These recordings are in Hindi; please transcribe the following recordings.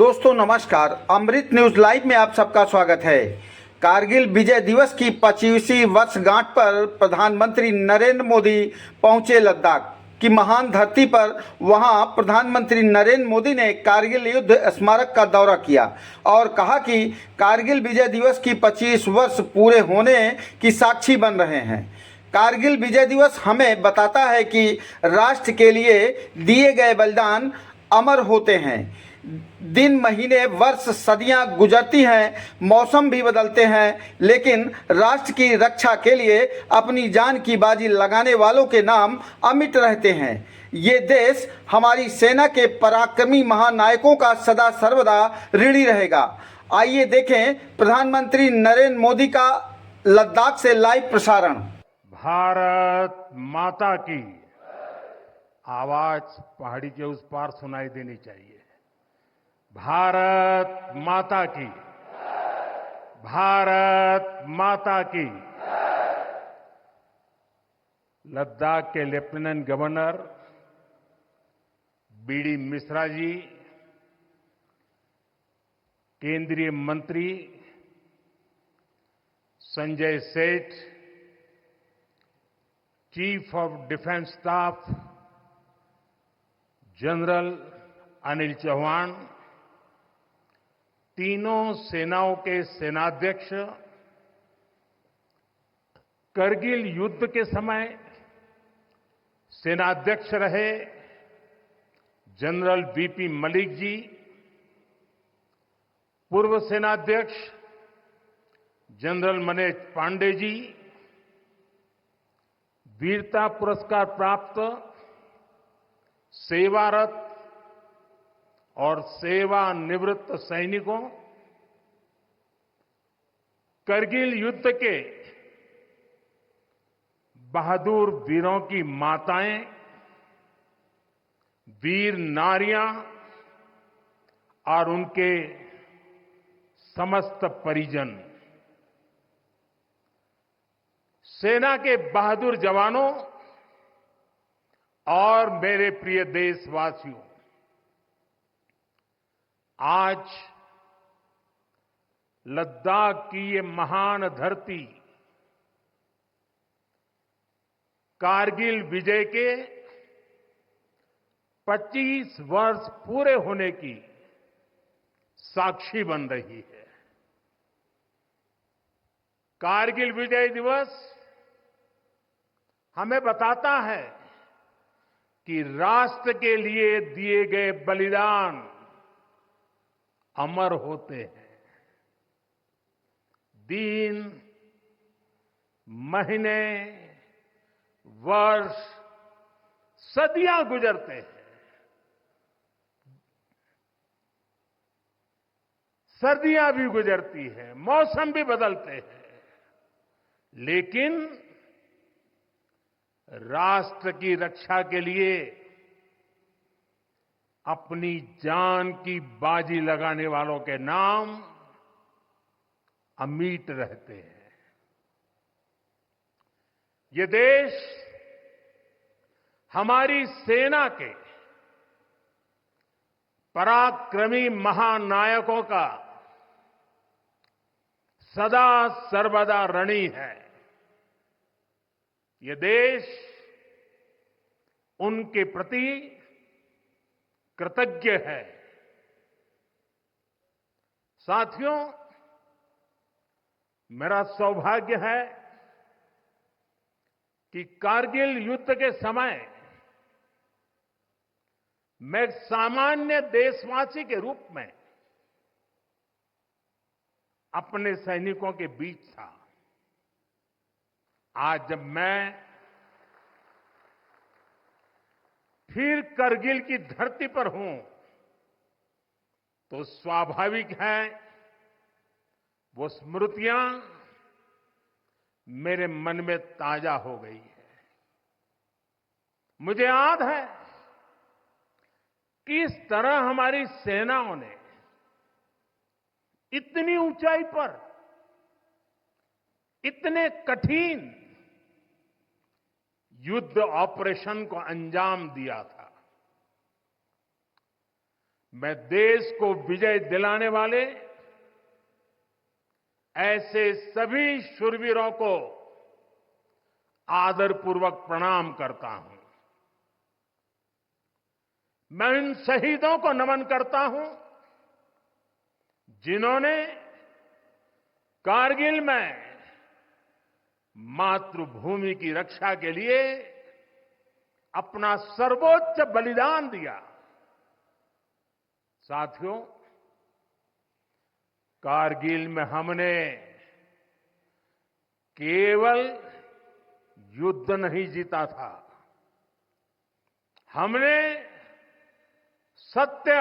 दोस्तों नमस्कार। अमृत न्यूज लाइव में आप सबका स्वागत है। कारगिल विजय दिवस की 25वीं वर्षगांठ पर प्रधानमंत्री नरेंद्र मोदी पहुंचे लद्दाख की महान धरती पर। वहां प्रधानमंत्री नरेंद्र मोदी ने कारगिल युद्ध स्मारक का दौरा किया और कहा कि कारगिल विजय दिवस की 25 वर्ष पूरे होने की साक्षी बन रहे हैं। कारगिल विजय दिवस हमें बताता है कि राष्ट्र के लिए दिए गए बलिदान अमर होते हैं। दिन, महीने, वर्ष, सदियां गुजरती हैं, मौसम भी बदलते हैं, लेकिन राष्ट्र की रक्षा के लिए अपनी जान की बाजी लगाने वालों के नाम अमिट रहते हैं। ये देश हमारी सेना के पराक्रमी महानायकों का सदा सर्वदा ऋणी रहेगा। आइए देखें प्रधानमंत्री नरेंद्र मोदी का लद्दाख से लाइव प्रसारण। भारत माता की आवाज पहाड़ी के उस पार सुनाई देनी चाहिए। भारत माता की, भारत माता की। लद्दाख के lieutenant governor BD Mishra ji, केंद्रीय मंत्री Sanjay Seth, chief of defence staff general Anil Chauhan, तीनों सेनाओं के सेनाध्यक्ष, करगिल युद्ध के समय सेनाध्यक्ष रहे जनरल वीपी मलिक जी, पूर्व सेनाध्यक्ष जनरल मनोज पांडे जी, वीरता पुरस्कार प्राप्त सेवारत और सेवानिवृत्त सैनिकों, करगिल युद्ध के बहादुर वीरों की माताएं, वीर नारियां और उनके समस्त परिजन, सेना के बहादुर जवानों और मेरे प्रिय देशवासियों, आज लद्दाख की ये महान धरती कारगिल विजय के 25 वर्ष पूरे होने की साक्षी बन रही है। कारगिल विजय दिवस हमें बताता है कि राष्ट्र के लिए दिए गए बलिदान अमर होते हैं। दिन, महीने, वर्ष, सदियां गुजरते हैं, सर्दियां भी गुजरती हैं, मौसम भी बदलते हैं, लेकिन राष्ट्र की रक्षा के लिए अपनी जान की बाजी लगाने वालों के नाम अमिट रहते हैं। ये देश हमारी सेना के पराक्रमी महानायकों का सदा सर्वदा ऋणी है। ये देश उनके प्रति कृतज्ञ है। साथियों, मेरा सौभाग्य है कि कारगिल युद्ध के समय मैं एक सामान्य देशवासी के रूप में अपने सैनिकों के बीच था। आज जब मैं फिर करगिल की धरती पर हूं, तो स्वाभाविक है वो स्मृतियां मेरे मन में ताजा हो गई है। मुझे याद है किस तरह हमारी सेनाओं ने इतनी ऊंचाई पर इतने कठिन युद्ध ऑपरेशन को अंजाम दिया था। मैं देश को विजय दिलाने वाले ऐसे सभी शूरवीरों को आदरपूर्वक प्रणाम करता हूं। मैं उन शहीदों को नमन करता हूं जिन्होंने कारगिल में मातृभूमि की रक्षा के लिए अपना सर्वोच्च बलिदान दिया। साथियों, कारगिल में हमने केवल युद्ध नहीं जीता था, हमने सत्य,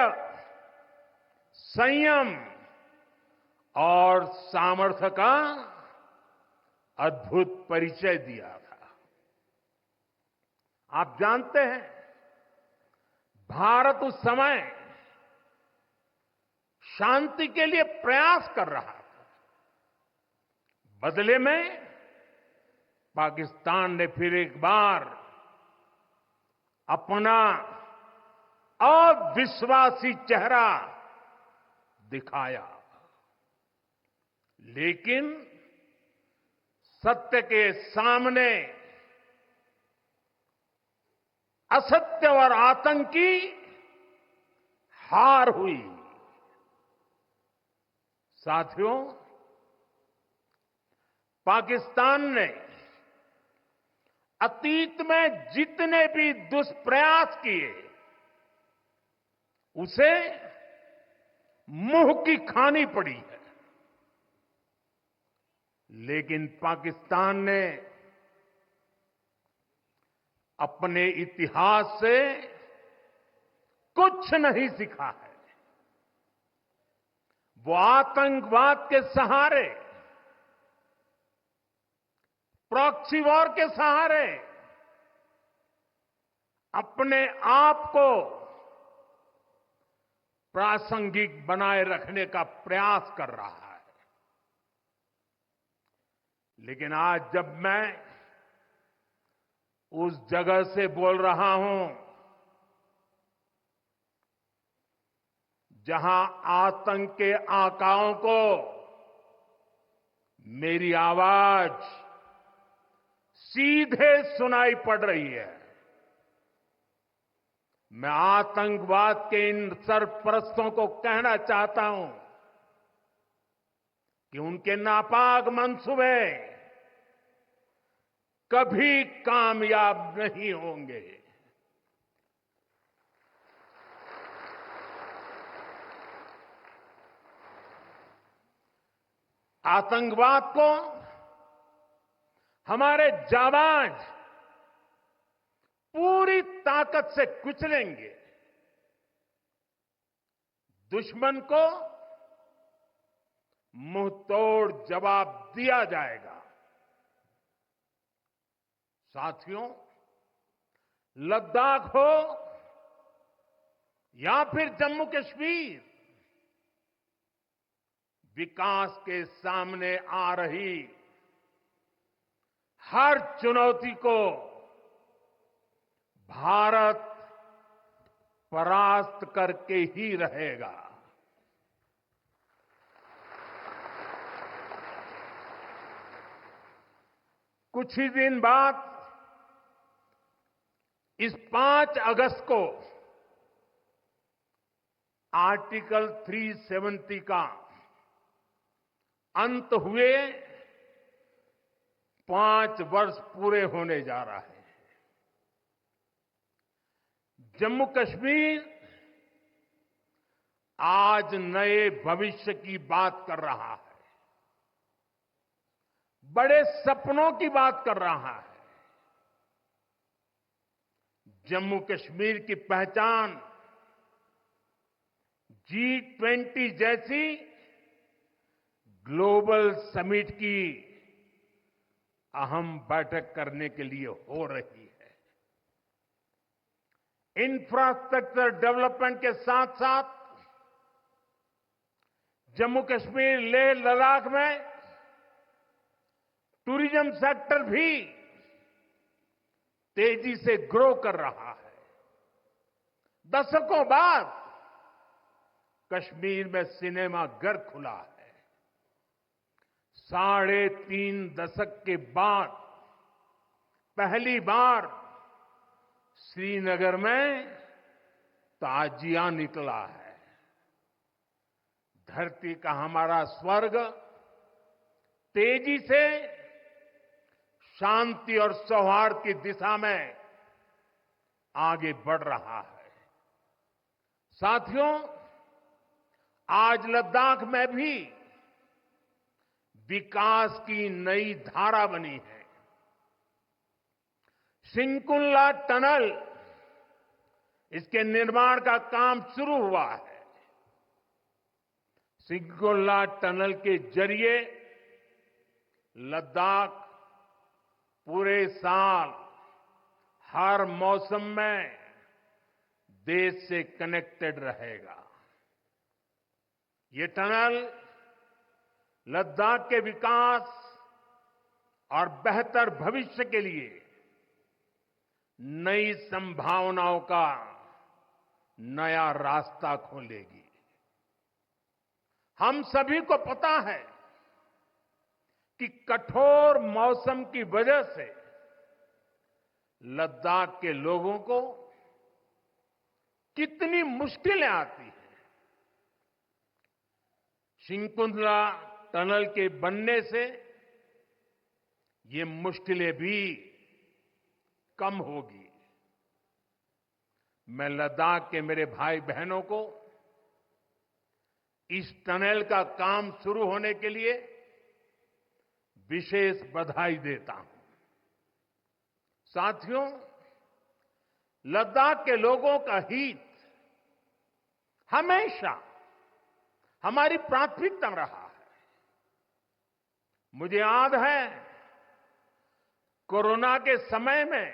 संयम और सामर्थ्य का अद्भुत परिचय दिया था। आप जानते हैं, भारत उस समय शांति के लिए प्रयास कर रहा था। बदले में पाकिस्तान ने फिर एक बार अपना अविश्वासी चेहरा दिखाया। लेकिन सत्य के सामने असत्य और आतंकी हार हुई। साथियों, पाकिस्तान ने अतीत में जितने भी दुष्प्रयास किए, उसे मुंह की खानी पड़ी है। लेकिन पाकिस्तान ने अपने इतिहास से कुछ नहीं सीखा है। वो आतंकवाद के सहारे, प्रॉक्सी वॉर के सहारे अपने आप को प्रासंगिक बनाए रखने का प्रयास कर रहा है। लेकिन आज जब मैं उस जगह से बोल रहा हूं जहां आतंक के आकाओं को मेरी आवाज सीधे सुनाई पड़ रही है, मैं आतंकवाद के इन सरपरस्तों को कहना चाहता हूं कि उनके नापाक मंसूबे कभी कामयाब नहीं होंगे। आतंकवाद को हमारे जाबाज पूरी ताकत से कुचलेंगे। दुश्मन को मुंहतोड़ जवाब दिया जाएगा। साथियों, लद्दाख हो या फिर जम्मू कश्मीर, विकास के सामने आ रही हर चुनौती को भारत परास्त करके ही रहेगा। कुछ ही दिन बाद इस 5 अगस्त को आर्टिकल 370 का अंत हुए 5 वर्ष पूरे होने जा रहा है। जम्मू कश्मीर आज नए भविष्य की बात कर रहा है, बड़े सपनों की बात कर रहा है। जम्मू कश्मीर की पहचान G20 जैसी ग्लोबल समिट की अहम बैठक करने के लिए हो रही है। इंफ्रास्ट्रक्चर डेवलपमेंट के साथ साथ जम्मू कश्मीर, लेह, लद्दाख में टूरिज्म सेक्टर भी तेजी से ग्रो कर रहा है। दशकों बाद कश्मीर में सिनेमा घर खुला है। 3.5 दशक के बाद पहली बार श्रीनगर में ताजिया निकला है। धरती का हमारा स्वर्ग तेजी से शांति और सौहार्द की दिशा में आगे बढ़ रहा है। साथियों, आज लद्दाख में भी विकास की नई धारा बनी है। सिंकुल्ला टनल, इसके निर्माण का काम शुरू हुआ है। सिंकुल्ला टनल के जरिए लद्दाख पूरे साल हर मौसम में देश से कनेक्टेड रहेगा। ये टनल लद्दाख के विकास और बेहतर भविष्य के लिए नई संभावनाओं का नया रास्ता खोलेगी। हम सभी को पता है कि कठोर मौसम की वजह से लद्दाख के लोगों को कितनी मुश्किलें आती हैं। सिंकुल्ला टनल के बनने से ये मुश्किलें भी कम होगी। मैं लद्दाख के मेरे भाई बहनों को इस टनल का काम शुरू होने के लिए विशेष बधाई देता हूं। साथियों, लद्दाख के लोगों का हित हमेशा हमारी प्राथमिकता रहा है। मुझे याद है, कोरोना के समय में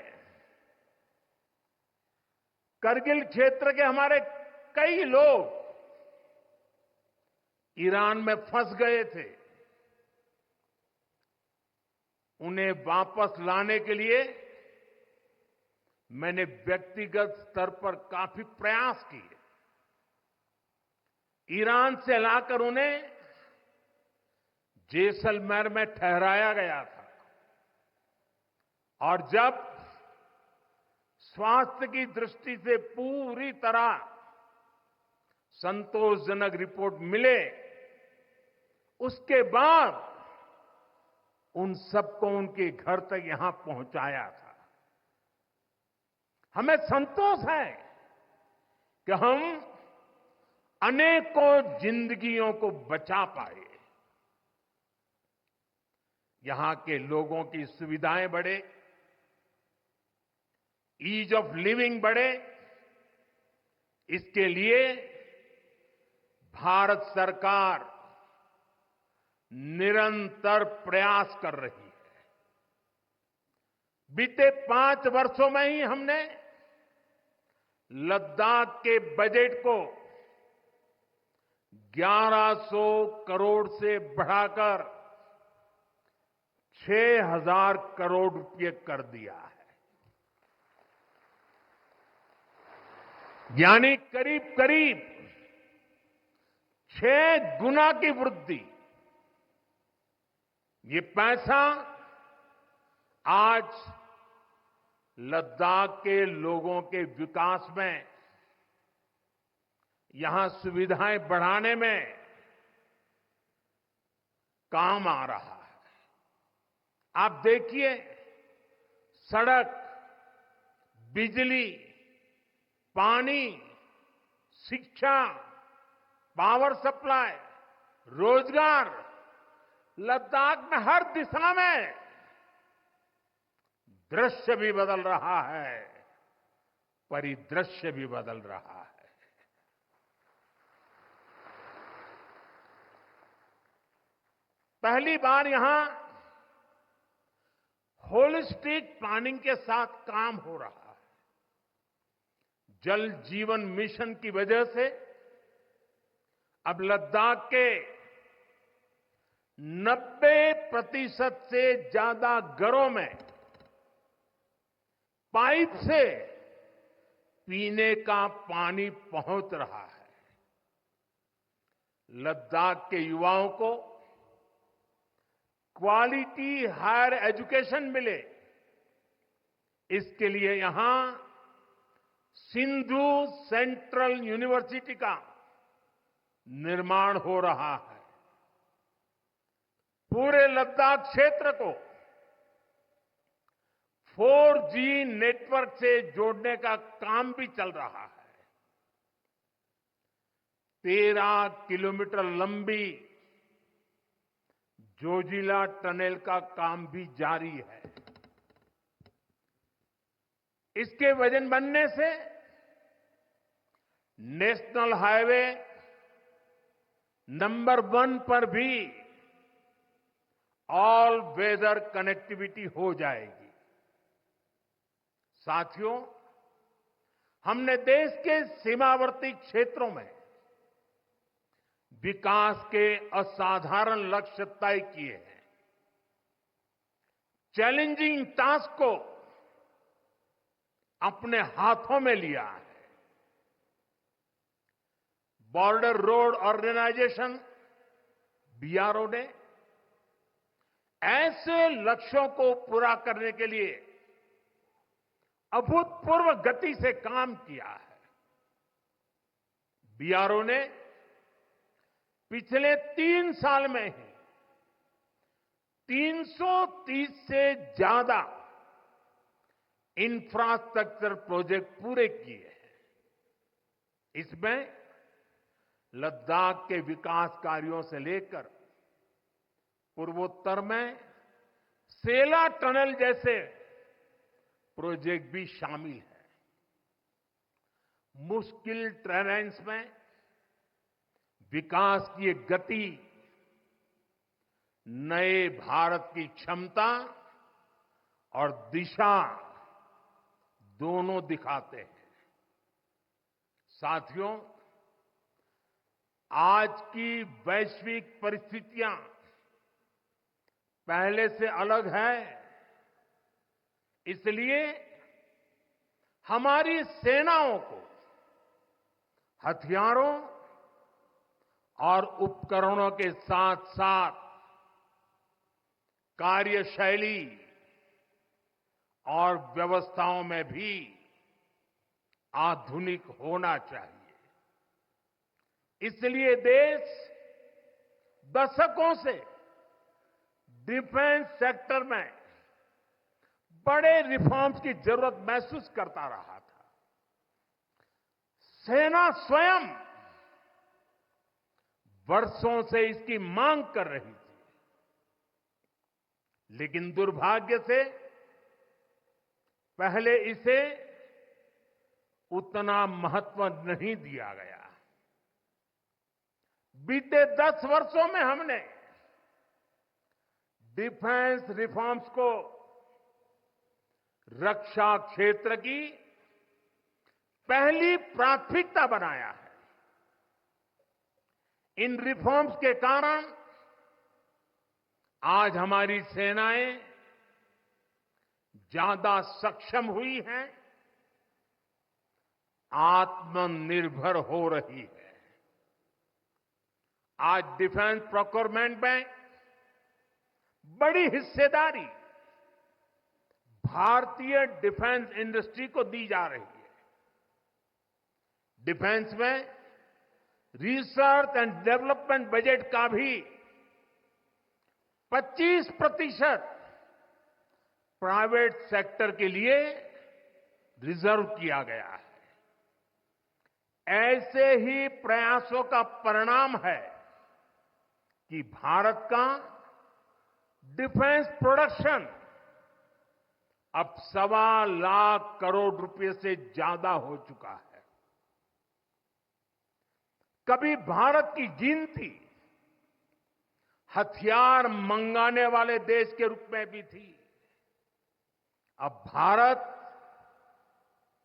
करगिल क्षेत्र के हमारे कई लोग ईरान में फंस गए थे। उन्हें वापस लाने के लिए मैंने व्यक्तिगत स्तर पर काफी प्रयास किए। ईरान से लाकर उन्हें जैसलमेर में ठहराया गया था और जब स्वास्थ्य की दृष्टि से पूरी तरह संतोषजनक रिपोर्ट मिले, उसके बाद उन सबको उनके घर तक यहां पहुंचाया था। हमें संतोष है कि हम अनेकों जिंदगियों को बचा पाए। यहां के लोगों की सुविधाएं बढ़े, ईज ऑफ लिविंग बढ़े, इसके लिए भारत सरकार निरंतर प्रयास कर रही है। बीते 5 वर्षों में ही हमने लद्दाख के बजट को 1100 करोड़ से बढ़ाकर 6000 करोड़ रुपए कर दिया है। यानी करीब करीब 6 गुना की वृद्धि। ये पैसा आज लद्दाख के लोगों के विकास में, यहां सुविधाएं बढ़ाने में काम आ रहा है। आप देखिए, सड़क, बिजली, पानी, शिक्षा, पावर सप्लाई, रोजगार, लद्दाख में हर दिशा में दृश्य भी बदल रहा है, परिदृश्य भी बदल रहा है। पहली बार यहां होलिस्टिक प्लानिंग के साथ काम हो रहा है। जल जीवन मिशन की वजह से अब लद्दाख के 90% से ज्यादा घरों में पाइप से पीने का पानी पहुंच रहा है। लद्दाख के युवाओं को क्वालिटी हायर एजुकेशन मिले, इसके लिए यहां सिंधु सेंट्रल यूनिवर्सिटी का निर्माण हो रहा है। पूरे लद्दाख क्षेत्र को 4G नेटवर्क से जोड़ने का काम भी चल रहा है। 13 किलोमीटर लंबी जोजिला टनल का काम भी जारी है। इसके वजन बनने से नेशनल हाईवे नंबर 1 पर भी ऑल वेदर कनेक्टिविटी हो जाएगी। साथियों, हमने देश के सीमावर्ती क्षेत्रों में विकास के असाधारण लक्ष्य तय किए हैं। चैलेंजिंग टास्क को अपने हाथों में लिया है। बॉर्डर रोड ऑर्गेनाइजेशन बीआरओ ने ऐसे लक्ष्यों को पूरा करने के लिए अभूतपूर्व गति से काम किया है। बीआरओ ने पिछले 3 साल में ही 330 से ज्यादा इंफ्रास्ट्रक्चर प्रोजेक्ट पूरे किए हैं। इसमें लद्दाख के विकास कार्यों से लेकर पूर्वोत्तर में सेला टनल जैसे प्रोजेक्ट भी शामिल है। मुश्किल टेरेन्स में विकास की एक गति नए भारत की क्षमता और दिशा दोनों दिखाते हैं। साथियों, आज की वैश्विक परिस्थितियां पहले से अलग है। इसलिए हमारी सेनाओं को हथियारों और उपकरणों के साथ साथ कार्यशैली और व्यवस्थाओं में भी आधुनिक होना चाहिए। इसलिए देश दशकों से डिफेंस सेक्टर में बड़े रिफॉर्म्स की जरूरत महसूस करता रहा था। सेना स्वयं वर्षों से इसकी मांग कर रही थी, लेकिन दुर्भाग्य से पहले इसे उतना महत्व नहीं दिया गया। बीते 10 वर्षों में हमने डिफेंस रिफॉर्म्स को रक्षा क्षेत्र की पहली प्राथमिकता बनाया है। इन रिफॉर्म्स के कारण आज हमारी सेनाएं ज्यादा सक्षम हुई हैं, आत्मनिर्भर हो रही है। आज डिफेंस प्रोक्योरमेंट में बड़ी हिस्सेदारी भारतीय डिफेंस इंडस्ट्री को दी जा रही है। डिफेंस में रिसर्च एंड डेवलपमेंट बजट का भी 25% प्राइवेट सेक्टर के लिए रिजर्व किया गया है। ऐसे ही प्रयासों का परिणाम है कि भारत का डिफेंस प्रोडक्शन अब 1.25 लाख करोड़ रुपए से ज्यादा हो चुका है। कभी भारत की गिनती हथियार मंगाने वाले देश के रूप में भी थी। अब भारत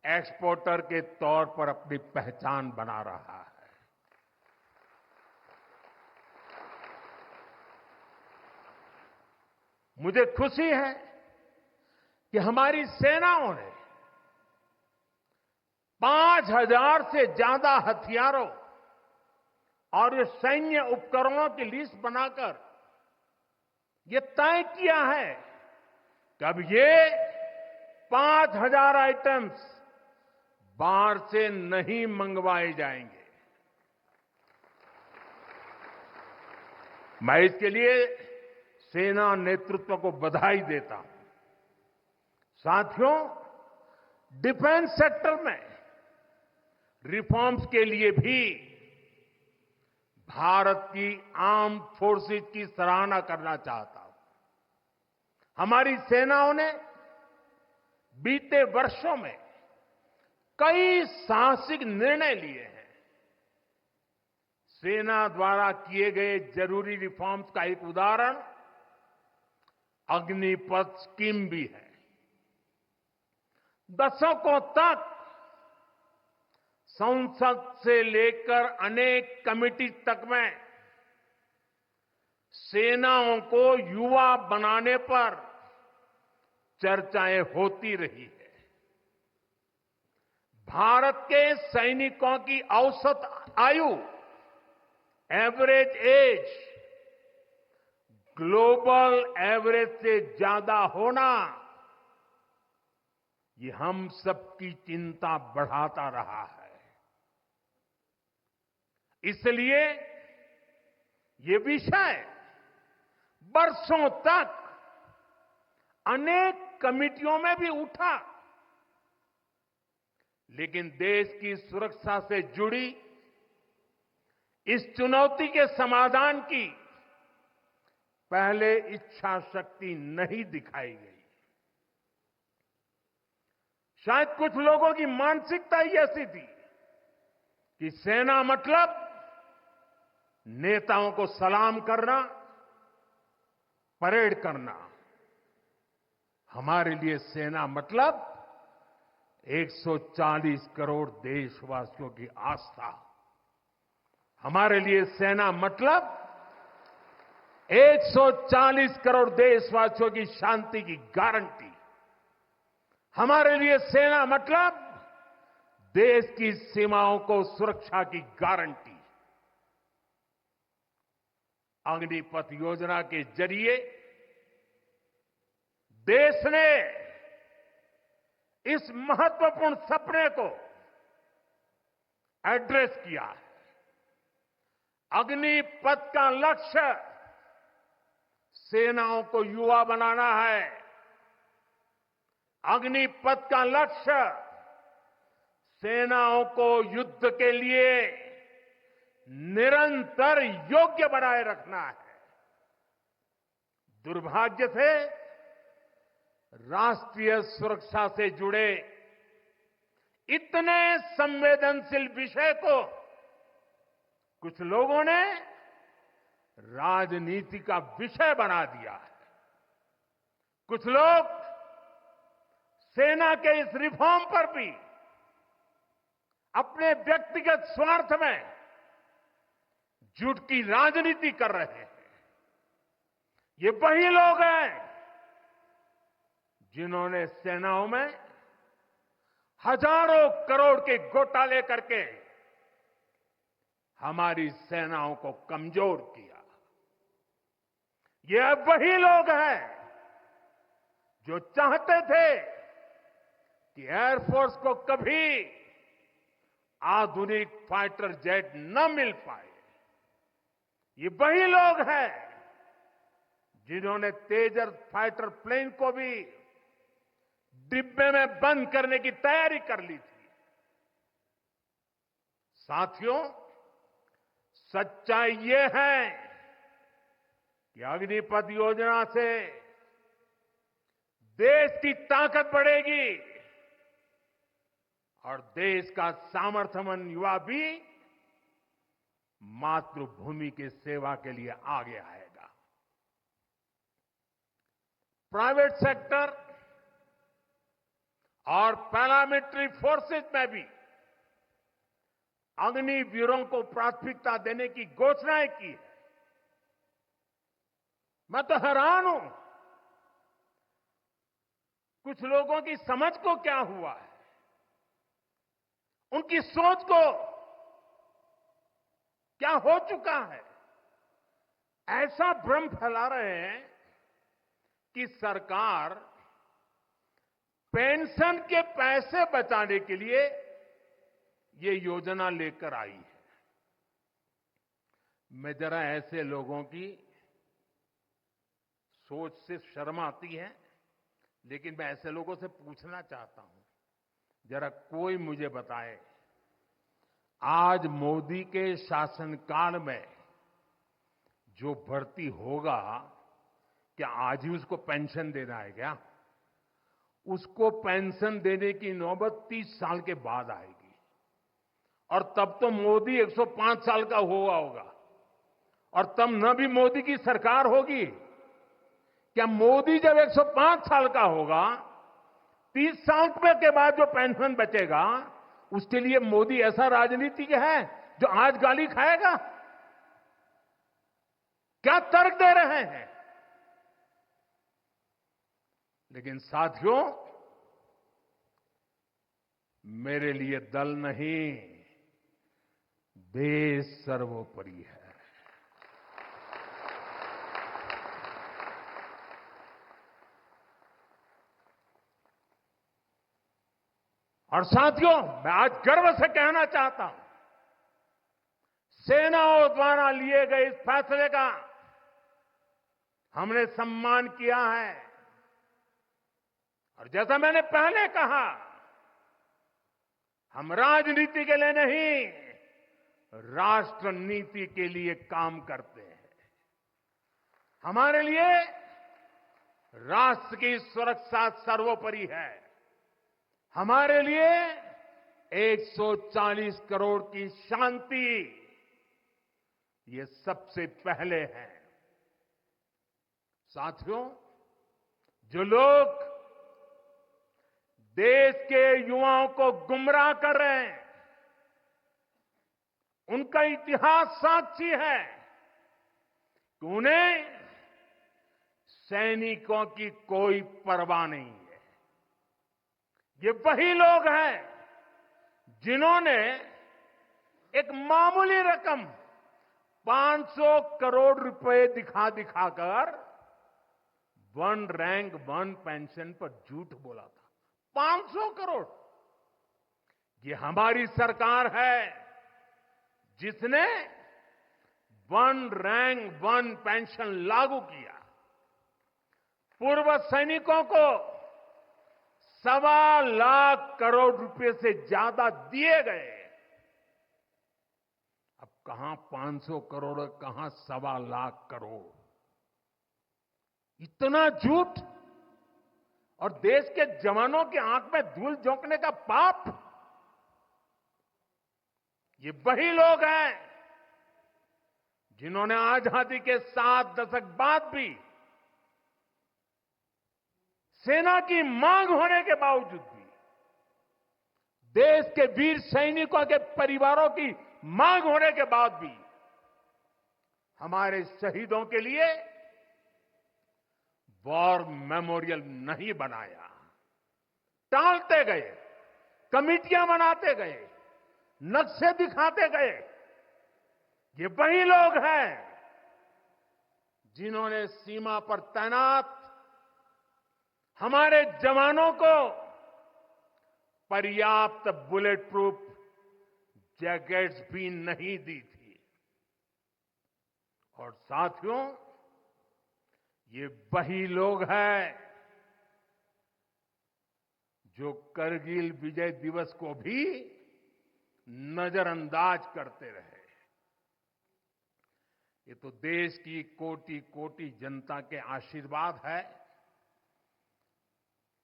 एक्सपोर्टर के तौर पर अपनी पहचान बना रहा है। मुझे खुशी है कि हमारी सेनाओं ने 5000 से ज्यादा हथियारों और ये सैन्य उपकरणों की लिस्ट बनाकर ये तय किया है कि अब ये 5,000 आइटम्स बाहर से नहीं मंगवाए जाएंगे। मैं इसके लिए सेना नेतृत्व को बधाई देता हूं। साथियों, डिफेंस सेक्टर में रिफॉर्म्स के लिए भी भारत की आर्म्ड फोर्सेस की सराहना करना चाहता हूं। हमारी सेनाओं ने बीते वर्षों में कई साहसिक निर्णय लिए हैं। सेना द्वारा किए गए जरूरी रिफॉर्म्स का एक उदाहरण अग्निपथ स्कीम भी है। दशकों तक संसद से लेकर अनेक कमेटी तक में सेनाओं को युवा बनाने पर चर्चाएं होती रही है। भारत के सैनिकों की औसत आयु, एवरेज एज, ग्लोबल एवरेज से ज्यादा होना, ये हम सबकी चिंता बढ़ाता रहा है। इसलिए ये विषय बरसों तक अनेक कमिटियों में भी उठा, लेकिन देश की सुरक्षा से जुड़ी इस चुनौती के समाधान की पहले इच्छा शक्ति नहीं दिखाई गई। शायद कुछ लोगों की मानसिकता ही ऐसी थी कि सेना मतलब नेताओं को सलाम करना, परेड करना। हमारे लिए सेना मतलब 140 करोड़ देशवासियों की आस्था। हमारे लिए सेना मतलब 140 करोड़ देशवासियों की शांति की गारंटी। हमारे लिए सेना मतलब देश की सीमाओं को सुरक्षा की गारंटी। अग्निपथ योजना के जरिए देश ने इस महत्वपूर्ण सपने को एड्रेस किया है। अग्निपथ का लक्ष्य सेनाओं को युवा बनाना है। अग्निपथ का लक्ष्य सेनाओं को युद्ध के लिए निरंतर योग्य बनाए रखना है। दुर्भाग्य से राष्ट्रीय सुरक्षा से जुड़े इतने संवेदनशील विषय को कुछ लोगों ने राजनीति का विषय बना दिया है। कुछ लोग सेना के इस रिफॉर्म पर भी अपने व्यक्तिगत स्वार्थ में झूठ की राजनीति कर रहे हैं। ये वही लोग हैं जिन्होंने सेनाओं में हजारों करोड़ के घोटाले करके हमारी सेनाओं को कमजोर किया। ये वही लोग हैं जो चाहते थे कि एयरफोर्स को कभी आधुनिक फाइटर जेट न मिल पाए। ये वही लोग हैं जिन्होंने तेजस फाइटर प्लेन को भी डिब्बे में बंद करने की तैयारी कर ली थी। साथियों, सच्चाई ये है कि अग्निपथ योजना से देश की ताकत बढ़ेगी और देश का सामर्थ्यवान युवा भी मातृभूमि की सेवा के लिए आगे आएगा। प्राइवेट सेक्टर और पैरामिलिट्री फोर्सेस में भी अग्निवीरों को प्राथमिकता देने की घोषणाएं की है। मैं तो हैरान हूं, कुछ लोगों की समझ को क्या हुआ है, उनकी सोच को क्या हो चुका है? ऐसा भ्रम फैला रहे हैं कि सरकार पेंशन के पैसे बचाने के लिए ये योजना लेकर आई है। मैं जरा ऐसे लोगों की सोच से शर्म आती है, लेकिन मैं ऐसे लोगों से पूछना चाहता हूं, जरा कोई मुझे बताए, आज मोदी के शासनकाल में जो भर्ती होगा, क्या आज ही उसको पेंशन देना है क्या? उसको पेंशन देने की नौबत 30 साल के बाद आएगी, और तब तो मोदी 105 साल का हुआ होगा, और तब न भी मोदी की सरकार होगी। क्या मोदी जब 105 साल का होगा, 30 साल के बाद जो पेंशन बचेगा, उसके लिए मोदी ऐसा राजनीतिक है जो आज गाली खाएगा? क्या तर्क दे रहे हैं? लेकिन साथियों, मेरे लिए दल नहीं, देश सर्वोपरि है। और साथियों, मैं आज गर्व से कहना चाहता हूं, सेनाओं द्वारा लिए गए इस फैसले का हमने सम्मान किया है। और जैसा मैंने पहले कहा, हम राजनीति के लिए नहीं, राष्ट्र नीति के लिए काम करते हैं। हमारे लिए राष्ट्र की सुरक्षा सर्वोपरि है। हमारे लिए 140 करोड़ की शांति, ये सबसे पहले है। साथियों, जो लोग देश के युवाओं को गुमराह कर रहे हैं, उनका इतिहास साक्षी है कि उन्हें सैनिकों की कोई परवाह नहीं है। ये वही लोग हैं जिन्होंने एक मामूली रकम 500 करोड़ रुपए दिखा दिखाकर वन रैंक वन पेंशन पर झूठ बोला था। 500 करोड़। ये हमारी सरकार है जिसने वन रैंक वन पेंशन लागू किया। पूर्व सैनिकों को 1.25 लाख करोड़ रुपए से ज्यादा दिए गए। अब कहां 500 करोड़, कहां 1.25 लाख करोड़। इतना झूठ, और देश के जवानों की आंख में धूल झोंकने का पाप। ये वही लोग हैं जिन्होंने आजादी के 7 दशक बाद भी सेना की मांग होने के बावजूद भी, देश के वीर सैनिकों के परिवारों की मांग होने के बाद भी हमारे शहीदों के लिए वॉर मेमोरियल नहीं बनाया। टालते गए, कमिटियां बनाते गए, नक्शे दिखाते गए। ये वही लोग हैं जिन्होंने सीमा पर तैनात हमारे जवानों को पर्याप्त बुलेट प्रूफ जैकेट्स भी नहीं दी थी। और साथियों, ये वही लोग हैं जो करगिल विजय दिवस को भी नजरअंदाज करते रहे। ये तो देश की कोटि कोटि जनता के आशीर्वाद है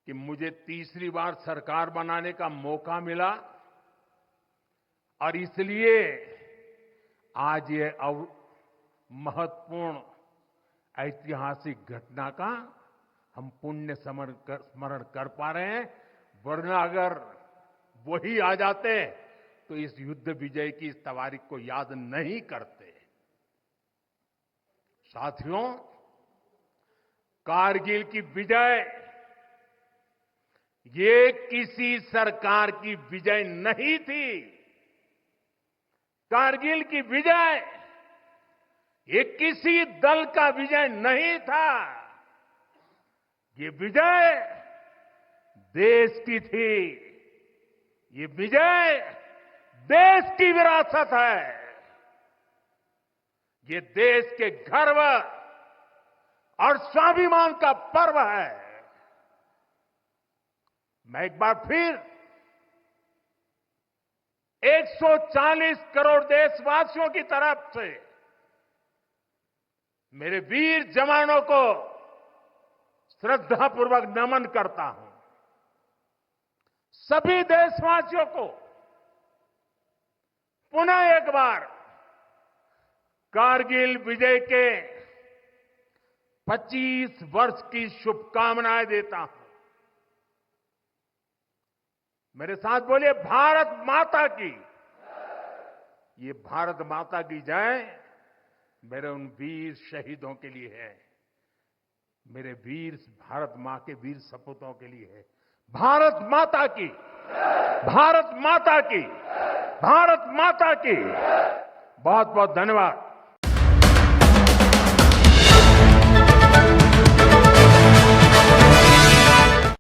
कि मुझे तीसरी बार सरकार बनाने का मौका मिला, और इसलिए आज ये महत्वपूर्ण ऐतिहासिक घटना का हम पुण्य स्मरण कर पा रहे हैं। वरना अगर वही आ जाते तो इस युद्ध विजय की इस तारीख को याद नहीं करते। साथियों, कारगिल की विजय ये किसी सरकार की विजय नहीं थी, कारगिल की विजय ये किसी दल का विजय नहीं था। ये विजय देश की थी। ये विजय देश की विरासत है। ये देश के गर्व और स्वाभिमान का पर्व है। मैं एक बार फिर 140 करोड़ देशवासियों की तरफ से मेरे वीर जवानों को श्रद्धापूर्वक नमन करता हूं। सभी देशवासियों को पुनः एक बार कारगिल विजय के 25 वर्ष की शुभकामनाएं देता हूं। मेरे साथ बोलिए भारत माता की। ये भारत माता की जय मेरे उन वीर शहीदों के लिए है, मेरे वीर भारत मां के वीर सपूतों के लिए है। भारत माता की, भारत माता की, भारत माता की। बहुत बहुत धन्यवाद।